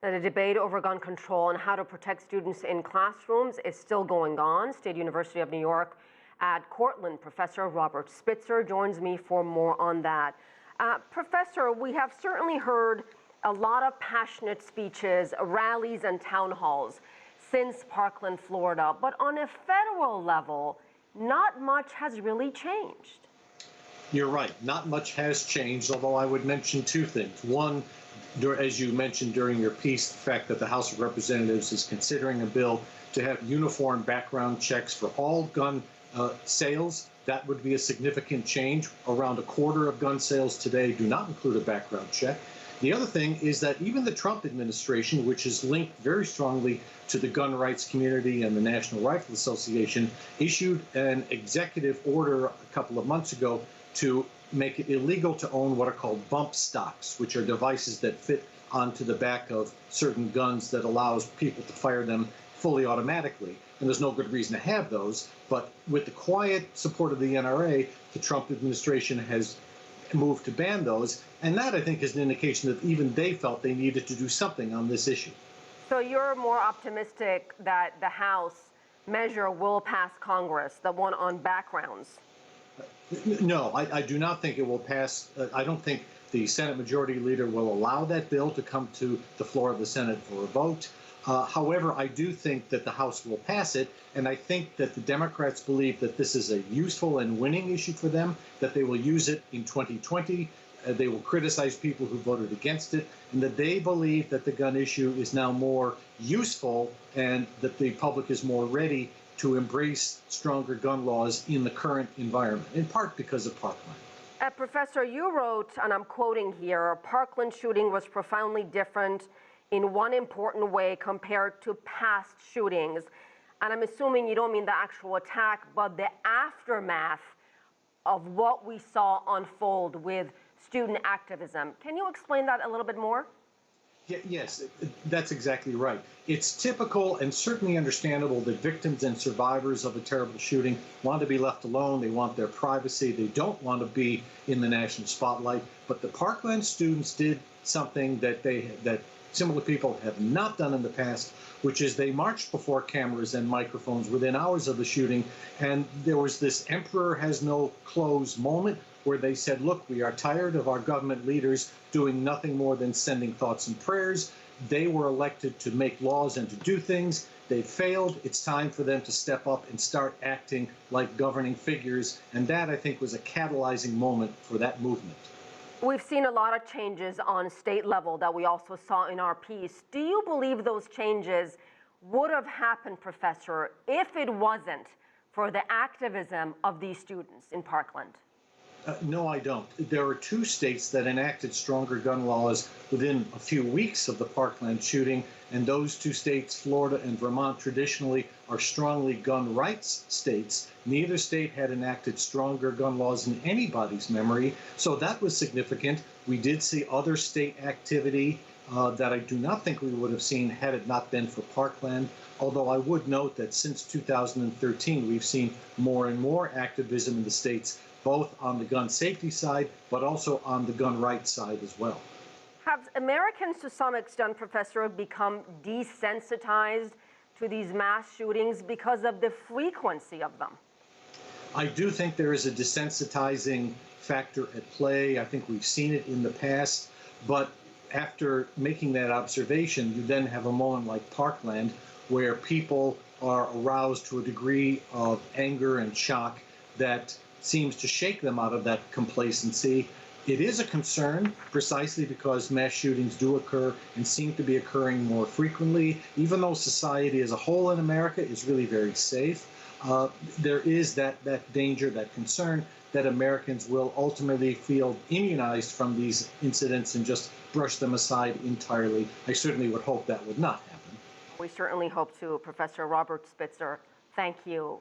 The debate over gun control and how to protect students in classrooms is still going on. State University of New York at Cortland, Professor Robert Spitzer joins me for more on that. Professor, we have certainly heard a lot of passionate speeches, rallies, and town halls since Parkland, Florida. But on a federal level, not much has really changed. You're right. Not much has changed, although I would mention two things. One, as you mentioned during your piece, the fact that the House of Representatives is considering a bill to have uniform background checks for all gun sales. That would be a significant change. Around a quarter of gun sales today do not include a background check. The other thing is that even the Trump administration, which is linked very strongly to the gun rights community and the National Rifle Association, issued an executive order a couple of months ago to make it illegal to own what are called bump stocks, which are devices that fit onto the back of certain guns that allows people to fire them fully automatically. And there's no good reason to have those. But with the quiet support of the NRA, the Trump administration has moved to ban those. And that, I think, is an indication that even they felt they needed to do something on this issue. So you're more optimistic that the House measure will pass Congress, the one on backgrounds? No, I do not think it will pass. I don't think the Senate Majority Leader will allow that bill to come to the floor of the Senate for a vote. However, I do think that the House will pass it, and I think that the Democrats believe that this is a useful and winning issue for them, that they will use it in 2020. They will criticize people who voted against it, and that they believe that the gun issue is now more useful and that the public is more ready to embrace stronger gun laws in the current environment, in part because of Parkland. Professor, you wrote, and I'm quoting here, Parkland shooting was profoundly different in one important way compared to past shootings. And I'm assuming you don't mean the actual attack, but the aftermath of what we saw unfold with student activism. Can you explain that a little bit more? Yes, that's exactly right. It's typical and certainly understandable that victims and survivors of a terrible shooting want to be left alone. They want their privacy. They don't want to be in the national spotlight. But the Parkland students did something that similar people have not done in the past, which is they marched before cameras and microphones within hours of the shooting. And there was this emperor has no clothes moment where they said, look, we are tired of our government leaders doing nothing more than sending thoughts and prayers. They were elected to make laws and to do things. They failed. It's time for them to step up and start acting like governing figures. And that, I think, was a catalyzing moment for that movement. We've seen a lot of changes on state level that we also saw in our piece. Do you believe those changes would have happened, Professor, if it wasn't for the activism of these students in Parkland? No, I don't. There are two states that enacted stronger gun laws within a few weeks of the Parkland shooting, and those two states, Florida and Vermont, traditionally are strongly gun rights states. Neither state had enacted stronger gun laws in anybody's memory, so that was significant. We did see other state activity that I do not think we would have seen had it not been for Parkland, although I would note that since 2013, we've seen more and more activism in the states, both on the gun safety side, but also on the gun rights side as well. Have Americans, to some extent, Professor, become desensitized to these mass shootings because of the frequency of them? I do think there is a desensitizing factor at play. I think we've seen it in the past, but after making that observation, you then have a moment like Parkland where people are aroused to a degree of anger and shock that seems to shake them out of that complacency. It is a concern precisely because mass shootings do occur and seem to be occurring more frequently. Even though society as a whole in America is really very safe, there is that danger, that concern that Americans will ultimately feel immunized from these incidents and just brush them aside entirely. I certainly would hope that would not happen. We certainly hope to. Professor Robert Spitzer, thank you.